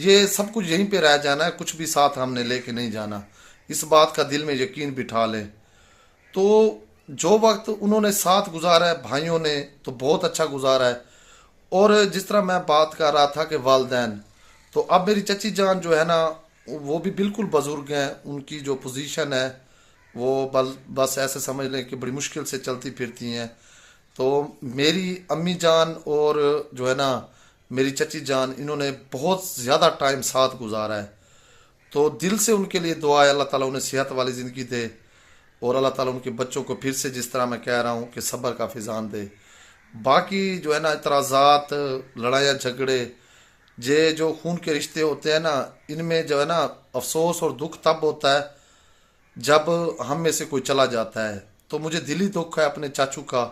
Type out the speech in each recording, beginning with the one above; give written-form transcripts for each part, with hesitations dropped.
یہ سب کچھ یہیں پہ رہ جانا ہے، کچھ بھی ساتھ ہم نے لے کے نہیں جانا، اس بات کا دل میں یقین بٹھا لیں۔ تو جو وقت انہوں نے ساتھ گزارا ہے بھائیوں نے تو بہت اچھا گزارا ہے۔ اور جس طرح میں بات کر رہا تھا کہ والدین، تو اب میری چچی جان جو ہے نا وہ بھی بالکل بزرگ ہیں، ان کی جو پوزیشن ہے وہ بس ایسے سمجھ لیں کہ بڑی مشکل سے چلتی پھرتی ہیں۔ تو میری امی جان اور جو ہے نا میری چچی جان، انہوں نے بہت زیادہ ٹائم ساتھ گزارا ہے، تو دل سے ان کے لیے دعا ہے اللہ تعالیٰ انہیں صحت والی زندگی دے، اور اللہ تعالیٰ ان کے بچوں کو پھر سے جس طرح میں کہہ رہا ہوں کہ صبر کا فیضان دے۔ باقی جو ہے نا اعتراضات، لڑائیاں جھگڑے، یہ جو خون کے رشتے ہوتے ہیں نا، ان میں جو ہے نا افسوس اور دکھ تب ہوتا ہے جب ہم میں سے کوئی چلا جاتا ہے۔ تو مجھے دلی دکھ ہے اپنے چاچو کا،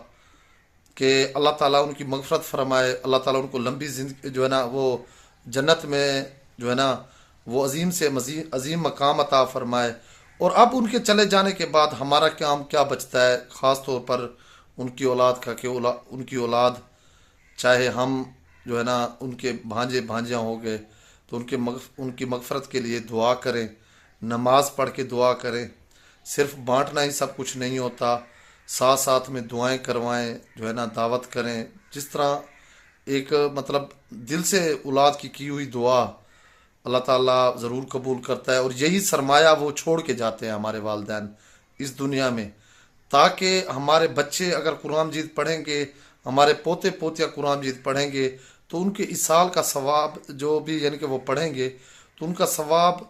کہ اللہ تعالیٰ ان کی مغفرت فرمائے، اللہ تعالیٰ ان کو لمبی زندگی جو ہے نا وہ جنت میں جو ہے نا وہ عظیم سے عظیم مقام عطا فرمائے۔ اور اب ان کے چلے جانے کے بعد ہمارا کام کیا بچتا ہے، خاص طور پر ان کی اولاد کا، کہ ان کی اولاد، چاہے ہم جو ہے نا ان کے بھانجے بھانجیاں ہو گئے، تو ان کی مغفرت کے لیے دعا کریں، نماز پڑھ کے دعا کریں۔ صرف بانٹنا ہی سب کچھ نہیں ہوتا، ساتھ ساتھ میں دعائیں کروائیں، جو ہے نا دعوت کریں۔ جس طرح ایک مطلب دل سے اولاد کی ہوئی دعا اللہ تعالیٰ ضرور قبول کرتا ہے، اور یہی سرمایہ وہ چھوڑ کے جاتے ہیں ہمارے والدین اس دنیا میں، تاکہ ہمارے بچے اگر قرآن مجید پڑھیں گے، ہمارے پوتے پوتیاں قرآن مجید پڑھیں گے، تو ان کے اصال کا ثواب جو بھی یعنی کہ وہ پڑھیں گے تو ان کا ثواب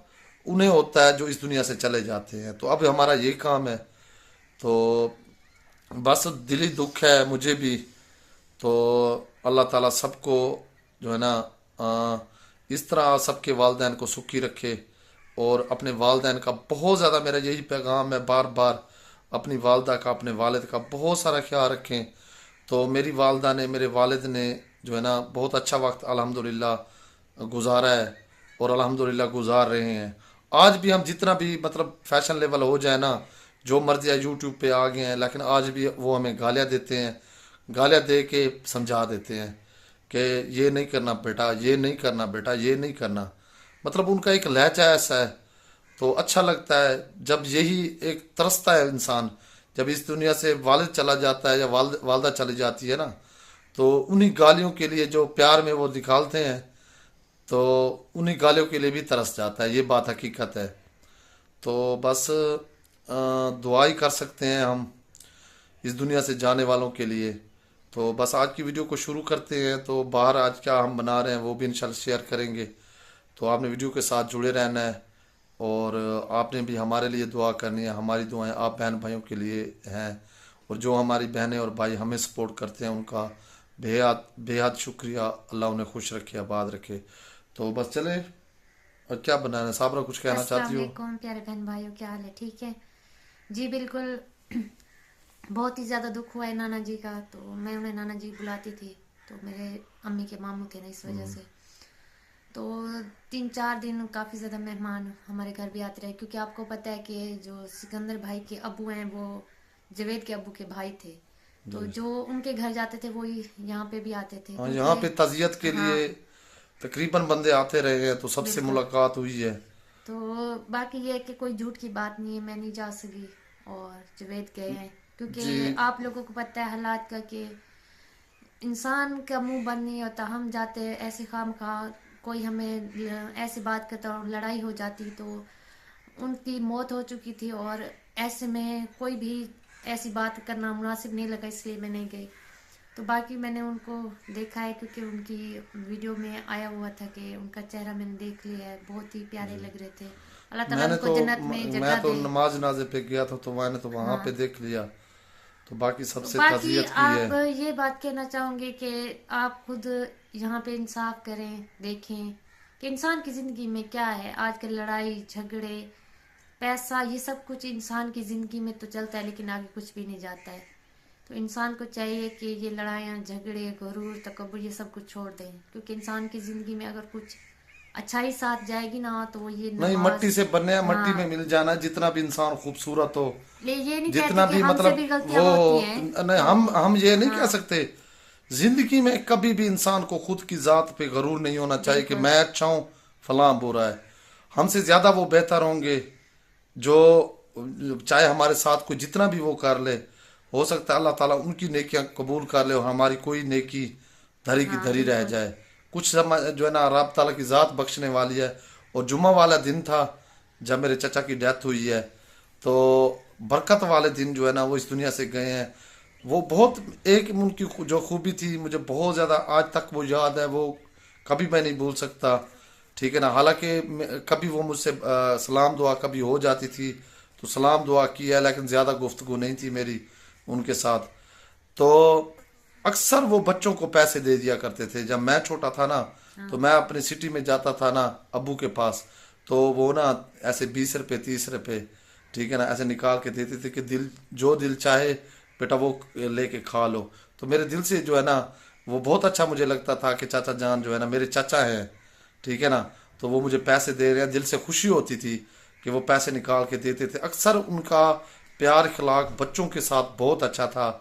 انہیں ہوتا ہے جو اس دنیا سے چلے جاتے ہیں۔ تو اب ہمارا یہ کام ہے، تو بس دلی دکھ ہے مجھے بھی۔ تو اللہ تعالیٰ سب کو جو ہے نا اس طرح سب کے والدین کو سکھی رکھے، اور اپنے والدین کا بہت زیادہ میرا یہی پیغام ہے، بار بار اپنی والدہ کا، اپنے والد کا بہت سارا خیال رکھیں۔ تو میری والدہ نے، میرے والد نے جو ہے نا بہت اچھا وقت الحمدللہ گزارا ہے، اور الحمدللہ گزار رہے ہیں۔ آج بھی ہم جتنا بھی مطلب فیشن لیول ہو جائے نا، جو مرضی ہے یوٹیوب پہ آ گئے ہیں، لیکن آج بھی وہ ہمیں گالیاں دیتے ہیں، گالیاں دے کے سمجھا دیتے ہیں کہ یہ نہیں کرنا بیٹا، یہ نہیں کرنا بیٹا، یہ نہیں کرنا۔ مطلب ان کا ایک لہجہ ایسا ہے، تو اچھا لگتا ہے جب یہی ایک ترستا ہے انسان، جب اس دنیا سے والد چلا جاتا ہے یا والدہ چلی جاتی ہے نا، تو انہی گالیوں کے لیے جو پیار میں وہ نکالتے ہیں، تو انہی گالیوں کے لیے بھی ترس جاتا ہے، یہ بات حقیقت ہے۔ تو بس دعا ہی کر سکتے ہیں ہم اس دنیا سے جانے والوں کے لیے۔ تو بس آج کی ویڈیو کو شروع کرتے ہیں۔ تو باہر آج کیا ہم بنا رہے ہیں وہ بھی انشاءاللہ شیئر کریں گے، تو آپ نے ویڈیو کے ساتھ جڑے رہنا ہے، اور آپ نے بھی ہمارے لیے دعا کرنی ہے۔ ہماری دعائیں آپ بہن بھائیوں کے لیے ہیں، اور جو ہماری بہنیں اور بھائی ہمیں سپورٹ کرتے ہیں ان کا بے حد شکریہ، اللہ انہیں خوش رکھے، آباد رکھے۔ تو بس چلے، اور کیا بنانا ہے؟ صابرہ کچھ کہنا السلام چاہتی ہو؟ علیکم پیارے بہن بھائیوں، کیا حال ہے؟ ٹھیک ہے جی، بالکل بہت ہی زیادہ دکھ ہوا ہے نانا جی کا، تو میں انہیں نانا جی بلاتی تھی، تو میرے امی کے ماموں تھے نا، اس وجہ سے تو 3-4 دن کافی زیادہ مہمان ہمارے گھر بھی آتے رہے، کیونکہ آپ کو پتہ ہے کہ جو سکندر بھائی کے ابو ہیں وہ جوید کے ابو کے بھائی تھے، تو جو ان کے گھر جاتے تھے وہی یہاں پہ بھی آتے تھے، ہاں، یہاں پہ کیونکہ تعزیت کے ہاں لیے تقریباً بندے آتے رہے ہیں، تو سب سے بالکل۔ ملاقات ہوئی ہے۔ تو باقی یہ ہے کہ کوئی جھوٹ کی بات نہیں ہے، میں نہیں جا سکی اور جوید گئے ہیں، کیونکہ جی آپ لوگوں کو پتہ ہے حالات کا کہ انسان کا منہ بند نہیں ہوتا، ہم جاتے ایسے خام خواہ، کوئی ہمیں ایسی بات کرتا اور لڑائی ہو جاتی، تو ان کی موت ہو چکی تھی، اور ایسے میں کوئی بھی ایسی بات کرنا مناسب نہیں لگا، اس لیے میں نہیں گئی۔ تو باقی میں نے ان کو دیکھا ہے، کیونکہ ان کی ویڈیو میں آیا ہوا تھا کہ ان کا چہرہ میں نے دیکھ لیا ہے، بہت ہی پیارے لگ رہے تھے، اللہ تعالیٰ ان کو جنت میں میں جگہ تو دے۔ نماز جنازے پہ گیا تھا، تو میں نے تو وہاں ہاں، پہ دیکھ لیا، تو باقی سب تو سے باقی تعزیت کی ہے۔ آپ یہ بات کہنا چاہوں گے کہ آپ خود یہاں پہ انصاف کریں، دیکھیں کہ انسان کی زندگی میں کیا ہے۔ آج کل لڑائی جھگڑے، پیسہ، یہ سب کچھ انسان کی زندگی میں تو چلتا ہے، لیکن آگے کچھ بھی نہیں جاتا ہے۔ تو انسان کو چاہیے کہ یہ لڑائیاں جھگڑے، غرور، تکبر، یہ سب کچھ چھوڑ دیں، کیونکہ انسان کی زندگی میں اگر کچھ اچھائی ساتھ جائے گی نا، تو وہ یہ نہیں، مٹی نماز، سے بننے ہیں، مٹی ہاں، میں مل جانا ہے۔ جتنا بھی انسان خوبصورت ہو، یہ نہیں کہتے جتنا کہ بھی ہم سے مطلب بھی غلطیاں وہ ہوتی ہیں، نہیں، تو ہم یہ نہیں کہہ ہاں سکتے۔ زندگی میں کبھی بھی انسان کو خود کی ذات پہ غرور نہیں ہونا چاہیے کہ بالکل، میں اچھا ہوں فلاں برا ہے. ہم سے زیادہ وہ بہتر ہوں گے جو چاہے ہمارے ساتھ کوئی جتنا بھی وہ کر لے، ہو سکتا ہے اللہ تعالیٰ ان کی نیکیاں قبول کر لے اور ہماری کوئی نیکی دھری کی ہاں دھری رہ بالکل. جائے. کچھ جو ہے نا رب تعالیٰ کی ذات بخشنے والی ہے. اور جمعہ والا دن تھا جب میرے چچا کی ڈیتھ ہوئی ہے، تو برکت والے دن جو ہے نا وہ اس دنیا سے گئے ہیں. وہ بہت ایک ان کی جو خوبی تھی مجھے بہت زیادہ آج تک وہ یاد ہے، وہ کبھی میں نہیں بھول سکتا. ٹھیک ہے نا. حالانکہ کبھی وہ مجھ سے سلام دعا کبھی ہو جاتی تھی تو سلام دعا کی ہے، لیکن زیادہ گفتگو نہیں تھی میری ان کے ساتھ. تو اکثر وہ بچوں کو پیسے دے دیا کرتے تھے. جب میں چھوٹا تھا نا تو میں اپنی سٹی میں جاتا تھا نا ابو کے پاس، تو وہ نا ایسے 20 روپے 30 روپے ٹھیک ہے نا ایسے نکال کے دیتے تھے کہ جو دل چاہے بیٹا وہ لے کے کھا لو. تو میرے دل سے جو ہے نا وہ بہت اچھا مجھے لگتا تھا کہ چاچا جان جو ہے نا میرے چاچا ہیں، ٹھیک ہے نا، تو وہ مجھے پیسے دے رہے ہیں. دل سے خوشی ہوتی تھی کہ وہ پیسے نکال کے دیتے تھے. اکثر ان کا پیار اخلاق بچوں کے ساتھ بہت اچھا تھا.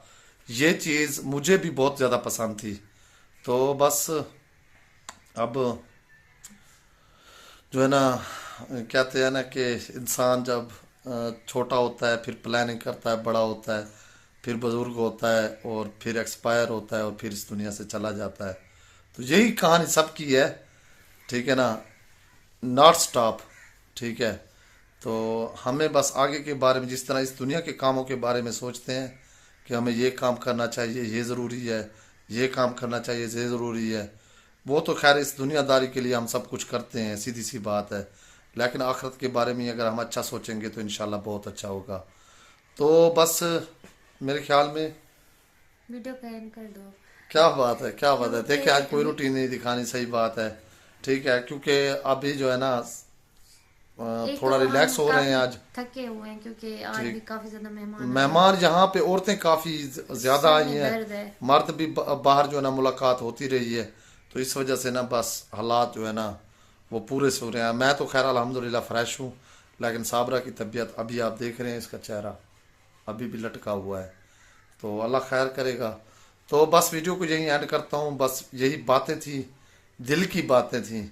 یہ چیز مجھے بھی بہت زیادہ پسند تھی. تو بس اب جو ہے نا کہتے ہیں نا کہ انسان جب چھوٹا ہوتا ہے پھر پلاننگ کرتا ہے، بڑا ہوتا ہے، پھر بزرگ ہوتا ہے، اور پھر ایکسپائر ہوتا ہے، اور پھر اس دنیا سے چلا جاتا ہے. تو یہی کہانی سب کی ہے. ٹھیک ہے نا. Not stop. ٹھیک ہے. تو ہمیں بس آگے کے بارے میں جس طرح اس دنیا کے کاموں کے بارے میں سوچتے ہیں کہ ہمیں یہ کام کرنا چاہیے، یہ ضروری ہے، یہ کام کرنا چاہیے، یہ ضروری ہے، وہ تو خیر اس دنیا داری کے لیے ہم سب کچھ کرتے ہیں، سیدھی سی بات ہے. لیکن آخرت کے بارے میں اگر ہم اچھا سوچیں گے تو انشاءاللہ بہت اچھا ہوگا. تو بس میرے خیال میں ویڈیو کا اینڈ کر دو. کیا بات ہے، کیا بات ہے. دیکھیں آج کوئی کیونکہ روٹین نہیں دکھانی، صحیح بات ہے. ٹھیک ہے. کیونکہ ابھی جو ہے نا ایک تو تھوڑا ہم ریلیکس ہو رہے ہیں کافی آج. تھکے ہوئے ہیں کیونکہ آج ٹھیک. بھی کافی زیادہ مہمان آئے ہیں. مہمان یہاں پہ عورتیں کافی زیادہ سر میں آئی ہیں، درد ہے. مرد بھی باہر جو ہے نا ملاقات ہوتی رہی ہے. تو اس وجہ سے نا بس حالات جو ہے نا وہ پورے سے ہو رہے ہیں. میں تو خیر الحمدللہ فریش ہوں، لیکن صابرہ کی طبیعت ابھی آپ دیکھ رہے ہیں، اس کا چہرہ ابھی بھی لٹکا ہوا ہے. تو اللہ خیر کرے گا. تو بس ویڈیو کو یہیں اینڈ کرتا ہوں. بس یہی باتیں تھیں، دل کی باتیں تھیں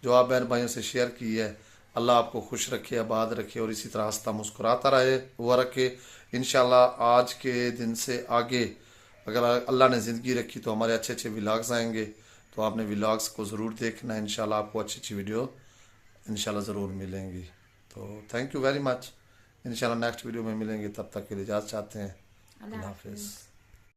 جو آپ بہن بھائیوں سے شیئر کی ہے. اللہ آپ کو خوش رکھے، آباد رکھے، اور اسی طرح ہنستا مسکراتا رہے ہوا رکھے. انشاءاللہ آج کے دن سے آگے اگر اللہ نے زندگی رکھی تو ہمارے اچھے اچھے ولاگز آئیں گے. تو آپ نے ولاگز کو ضرور دیکھنا ہے. انشاءاللہ آپ کو اچھی اچھی ویڈیو انشاءاللہ ضرور ملیں گی. تو تھینک یو ویری مچ. انشاءاللہ نیکسٹ ویڈیو میں ملیں گے. تب تک کے لیے اجازت چاہتے ہیں. اللہ اللہ حافظ. حافظ.